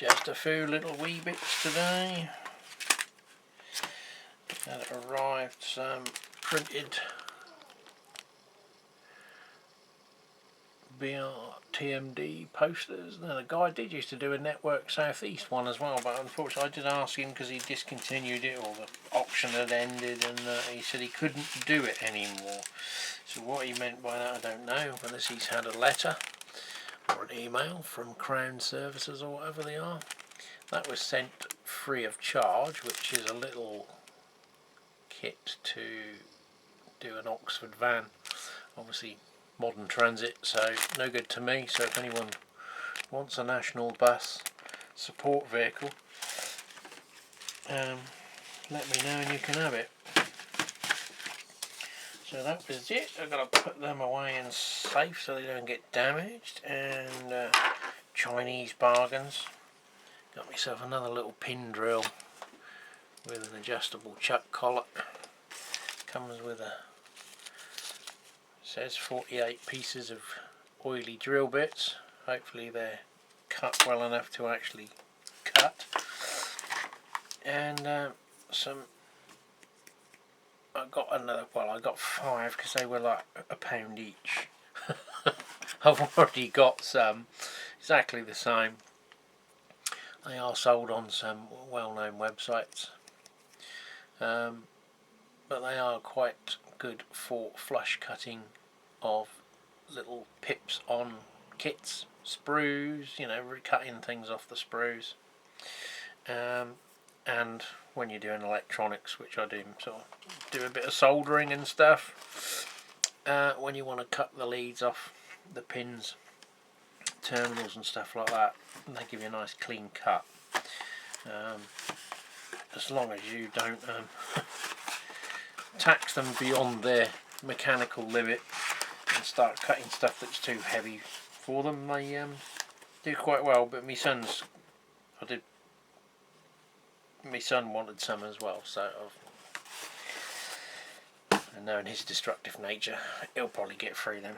Just a few little wee bits today. And it arrived some printed BRTMD posters. Now the guy did used to do a Network Southeast one as well, but unfortunately I did ask him because he discontinued it, or the auction had ended, and he said he couldn't do it anymore. So what he meant by that I don't know, unless he's had a letter or an email from Crown Services or whatever they are. That was sent free of charge, which is a little kit to do an Oxford van. Obviously modern transit, so no good to me. So if anyone wants a national bus support vehicle, let me know and you can have it. So that was it. I've got to put them away in safe so they don't get damaged. And Chinese bargains. Got myself another little pin drill with an adjustable chuck collar. Comes with a, says 48 pieces of oily drill bits. Hopefully they're cut well enough to actually cut. And I got another, well I got 5 because they were like £1 each. I've already got some exactly the same. They are sold on some well-known websites, but they are quite good for flush cutting of little pips on kits, sprues, you know, cutting things off the sprues, and when you're doing electronics, which I do, sort of do a bit of soldering and stuff, when you want to cut the leads off the pins, terminals and stuff like that, and they give you a nice clean cut, as long as you don't tax them beyond their mechanical limit and start cutting stuff that's too heavy for them. They do quite well, but my son wanted some as well, so and knowing his destructive nature, he'll probably get through them.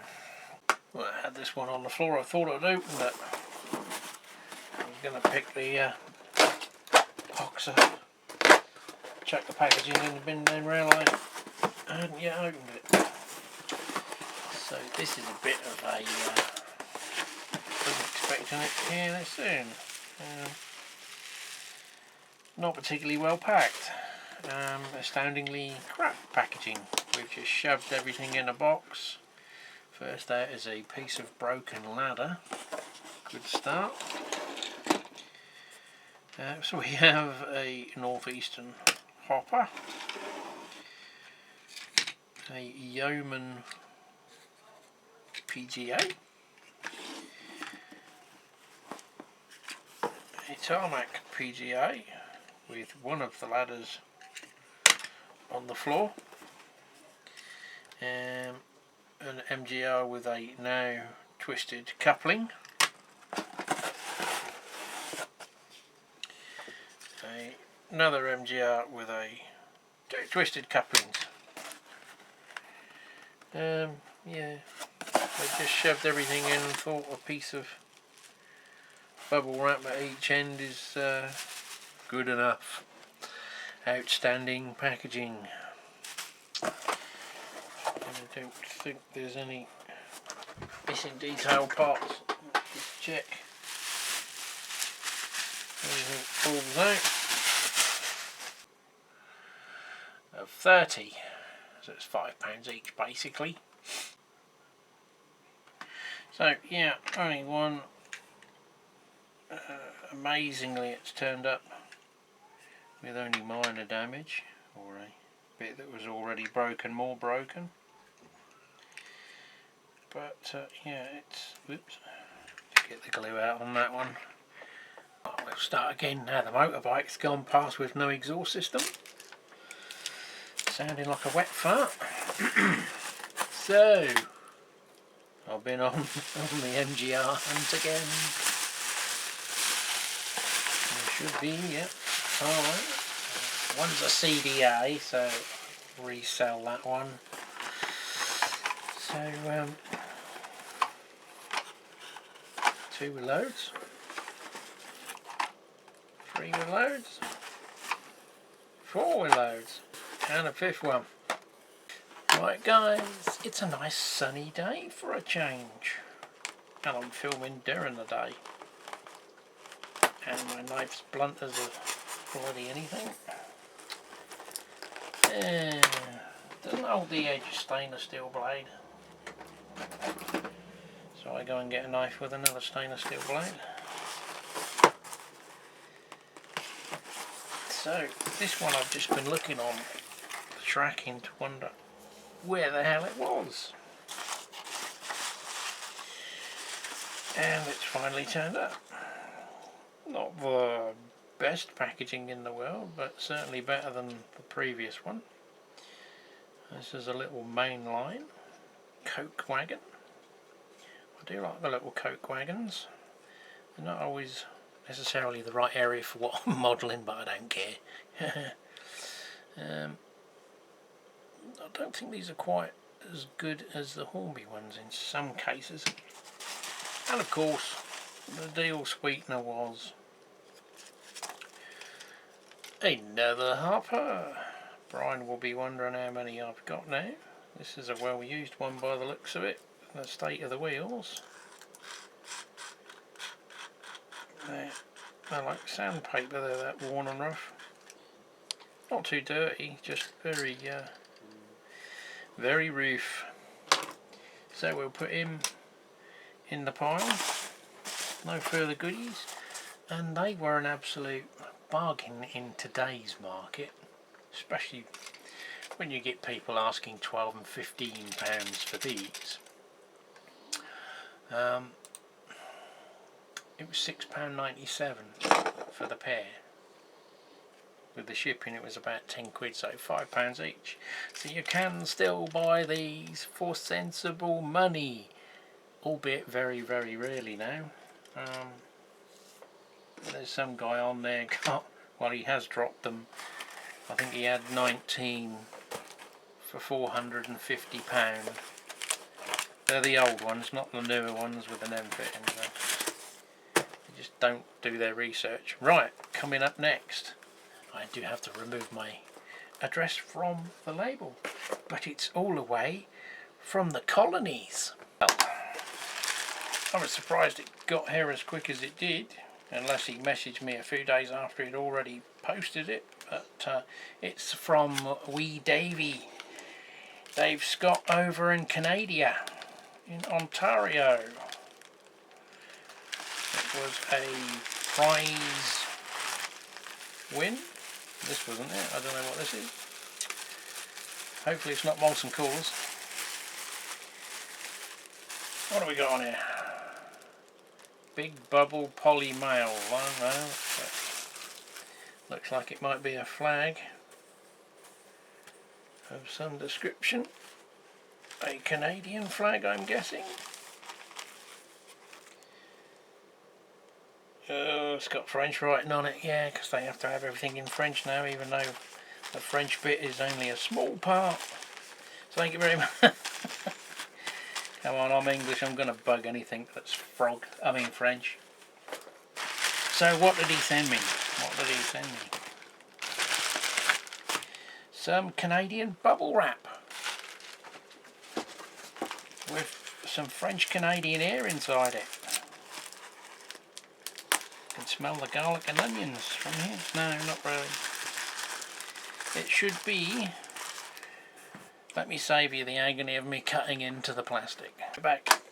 Well, I had this one on the floor, I thought I'd open it. I was going to pick the box up, chuck the packaging in the bin, then realised I hadn't yet opened it. So this is a bit of a, wasn't expecting it here this soon. Not particularly well packed. Astoundingly crap packaging. We've just shoved everything in a box. First out is a piece of broken ladder. Good start. So we have a northeastern hopper, a Yeoman PGA, a tarmac PGA with one of the ladders on the floor, an MGR with a now twisted coupling, another MGR with a twisted couplings. Yeah, I just shoved everything in and thought a piece of bubble wrap at each end is good enough. Outstanding packaging. And I don't think there's any missing detail parts. Just check. Everything falls out. Of 30, so it's £5 each basically. So yeah, only one. Amazingly, it's turned up with only minor damage, or a bit that was already broken, more broken. But yeah, it's, whoops, to get the glue out on that one. We'll start again now. The motorbike's gone past with no exhaust system, sounding like a wet fart. So I've been on the MGR hunt again. There should be, yep. Alright. One's a CDA, so resell that one. So 2 loads. 3-wheel loads, 4-wheel loads, and a 5th one. Right guys, it's a nice sunny day for a change, and I'm filming during the day, and my knife's blunt as a bloody anything. Doesn't hold the edge of stainless steel blade, so I go and get a knife with another stainless steel blade. So this one I've just been looking on tracking to wonder where the hell it was, and it's finally turned up. Not the best packaging in the world, but certainly better than the previous one. This is a little Mainline Coke wagon. I do like the little Coke wagons. They're not always necessarily the right area for what I'm modelling, but I don't care. I don't think these are quite as good as the Hornby ones in some cases. And of course, the deal sweetener was another hopper. Brian will be wondering how many I've got now. This is a well used one by the looks of it. The state of the wheels. They're like sandpaper, they're that worn and rough. Not too dirty, just very very rough. So we'll put him in the pile. No further goodies. And they were an absolute bargain in today's market, especially when you get people asking £12 and £15 for these. It was £6.97 for the pair. With the shipping it was about 10 quid, so £5 each. So you can still buy these for sensible money, albeit very, very rarely now. There's some guy on there, well, he has dropped them. I think he had 19 for £450. They're the old ones, not the newer ones with an M fitting. They just don't do their research. Right, coming up next, I do have to remove my address from the label, but it's all the way from the colonies. Well, I was surprised it got here as quick as it did, unless he messaged me a few days after he'd already posted it. But it's from wee Davey, Dave Scott over in Canada, in Ontario. It was a prize win. This wasn't it. I don't know what this is. Hopefully it's not Molson Coors. What have we got on here? Big Bubble Poly Mail. I don't know. Looks like it might be a flag of some description. A Canadian flag, I'm guessing. Oh, it's got French writing on it, yeah, because they have to have everything in French now, even though the French bit is only a small part. So thank you very much. Come on, I'm English, I'm going to bug anything that's French. So what did he send me? Some Canadian bubble wrap with some French Canadian air inside it. You can smell the garlic and onions from here. No, not really. It should be. Let me save you the agony of me cutting into the plastic. Back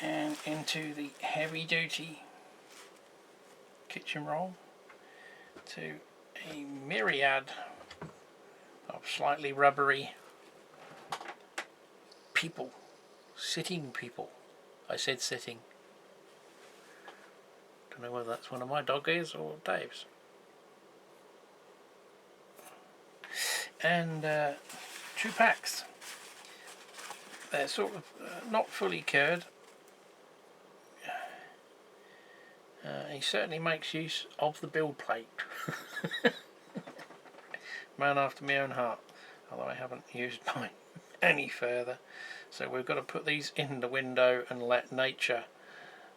and into the heavy duty kitchen roll to a myriad of slightly rubbery people. Sitting people. I said sitting. Don't know whether that's one of my doggies or Dave's. And 2 packs. They're sort of not fully cured. He certainly makes use of the build plate. Man after my own heart, although I haven't used mine any further. So we've got to put these in the window and let nature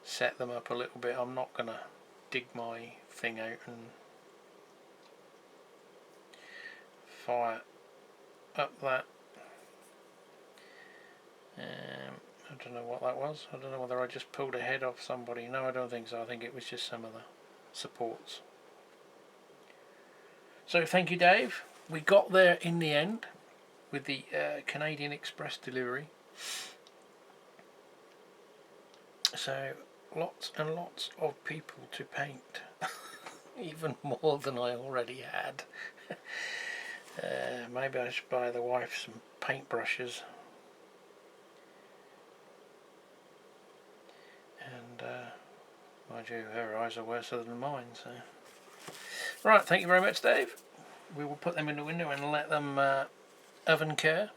set them up a little bit. I'm not going to dig my thing out and fire up that. I don't know what that was. I don't know whether I just pulled a head off somebody. No, I don't think so. I think it was just some of the supports. So thank you, Dave. We got there in the end with the Canadian Express delivery. So lots and lots of people to paint. Even more than I already had. Maybe I should buy the wife some paintbrushes. And mind you, her eyes are worse than mine. So, right, thank you very much, Dave. We will put them in the window and let them oven cure.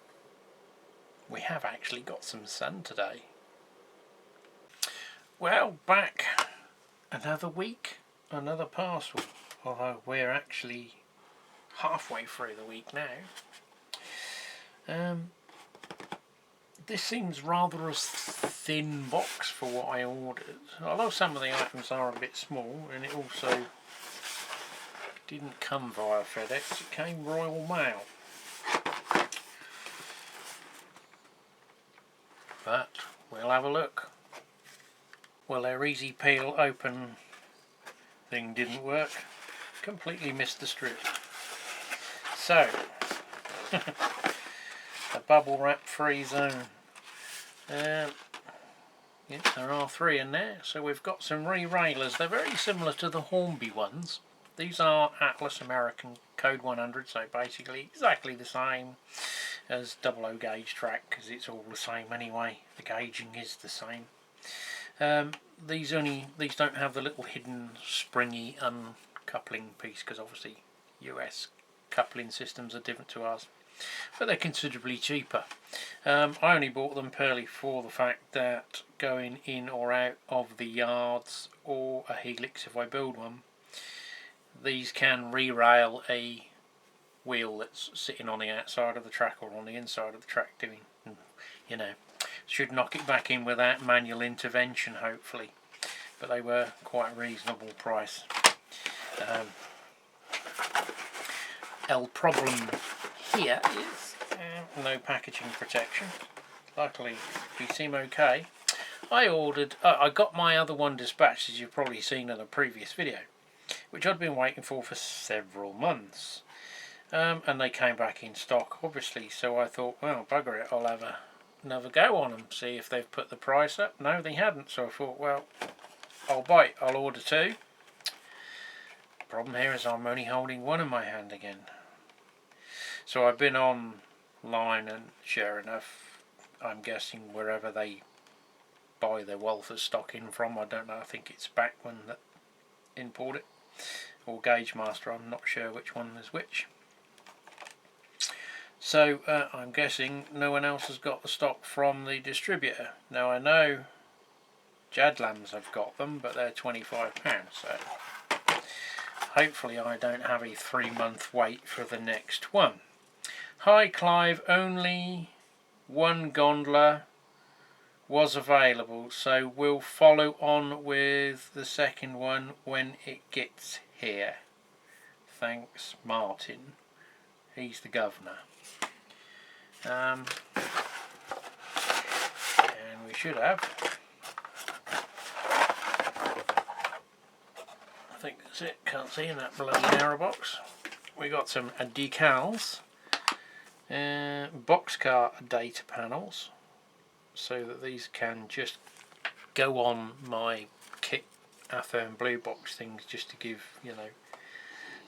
We have actually got some sun today. Well, back another week, another parcel. Although we're actually halfway through the week now. This seems rather a thin box for what I ordered, although some of the items are a bit small, and it also didn't come via FedEx, it came Royal Mail. But we'll have a look. Well, their easy peel open thing didn't work, completely missed the strip. So, a bubble wrap free zone. Yes, there are 3 in there. So we've got some re-railers. They're very similar to the Hornby ones. These are Atlas American Code 100, so basically exactly the same as 00 gauge track, because it's all the same anyway. The gauging is the same. These don't have the little hidden springy uncoupling piece, because obviously US coupling systems are different to ours, but they're considerably cheaper. I only bought them purely for the fact that going in or out of the yards, or a helix if I build one, these can re-rail a wheel that's sitting on the outside of the track or on the inside of the track doing, you know, should knock it back in without manual intervention hopefully, but they were quite reasonable price. El problem here is no packaging protection. Luckily we seem okay. I got my other one dispatched, as you've probably seen in a previous video, which I'd been waiting for several months, and they came back in stock obviously, so I thought, well, bugger it, I'll have another go on them, see if they've put the price up. No, they hadn't, so I thought, well, I'll bite, I'll order 2. Problem here is I'm only holding one in my hand again. So I've been online, and sure enough, I'm guessing wherever they buy their Walther stock in from, I don't know, I think it's Bachman that import it, or Gauge Master, I'm not sure which one is which. So I'm guessing no one else has got the stock from the distributor. Now I know Jadlams have got them, but they're £25, so hopefully I don't have a 3-month wait for the next one. Hi Clive, only one gondola was available, so we'll follow on with the second one when it gets here. Thanks, Martin. He's the governor. And we should have, I think that's it, can't see in that bloody narrow box. We got some decals, boxcar data panels, so that these can just go on my kit Athern blue box things, just to give, you know,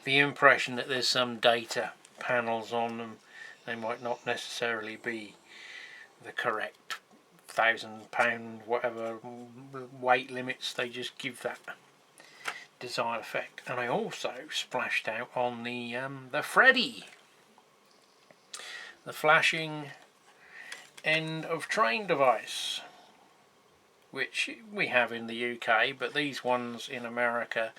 the impression that there's some data panels on them. They might not necessarily be the correct £1,000 whatever weight limits, they just give that desired effect. And I also splashed out on the Freddy, the flashing end of train device, which we have in the UK, but these ones in America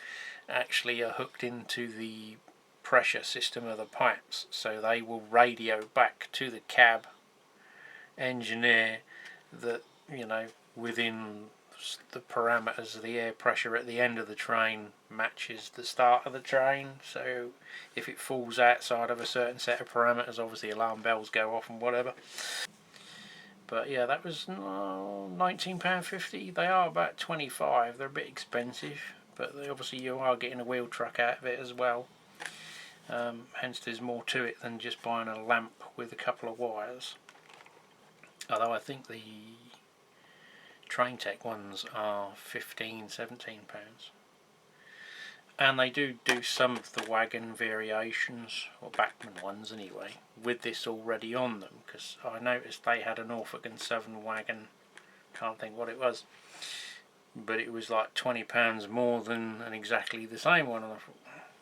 actually are hooked into the pressure system of the pipes, so they will radio back to the cab engineer that, you know, within the parameters of the air pressure at the end of the train matches the start of the train, so if it falls outside of a certain set of parameters, obviously alarm bells go off and whatever. But yeah, that was £19.50. They are about 25. They're a bit expensive, but obviously you are getting a wheel truck out of it as well. Hence there's more to it than just buying a lamp with a couple of wires. Although I think the Train Tech ones are £15–17. And they do some of the wagon variations, or Bachmann ones anyway, with this already on them, because I noticed they had a Norfolk and Southern wagon, can't think what it was, but it was like £20 more than an exactly the same one.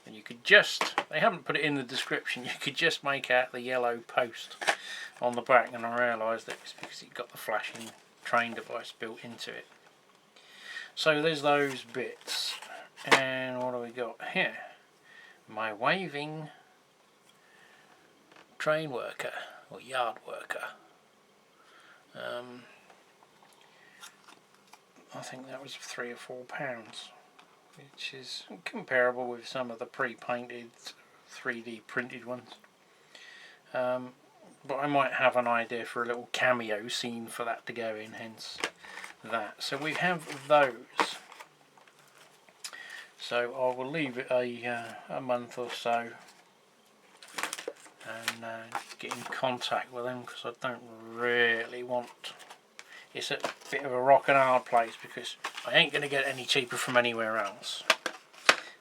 And you could just, they haven't put it in the description, you could just make out the yellow post on the back, and I realised that it's because it got the flashing train device built into it. So there's those bits. And what do we got here? My waving train worker, or yard worker. I think that was £3 or £4, which is comparable with some of the pre-painted 3D printed ones. But I might have an idea for a little cameo scene for that to go in, hence that. So we have those. So I will leave it a month or so and get in contact with them, because I don't really want... It's a bit of a rock and hard place, because I ain't going to get any cheaper from anywhere else.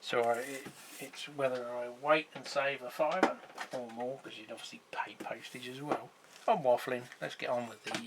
So it's whether I wait and save a £5 or more, because you'd obviously pay postage as well. I'm waffling. Let's get on with the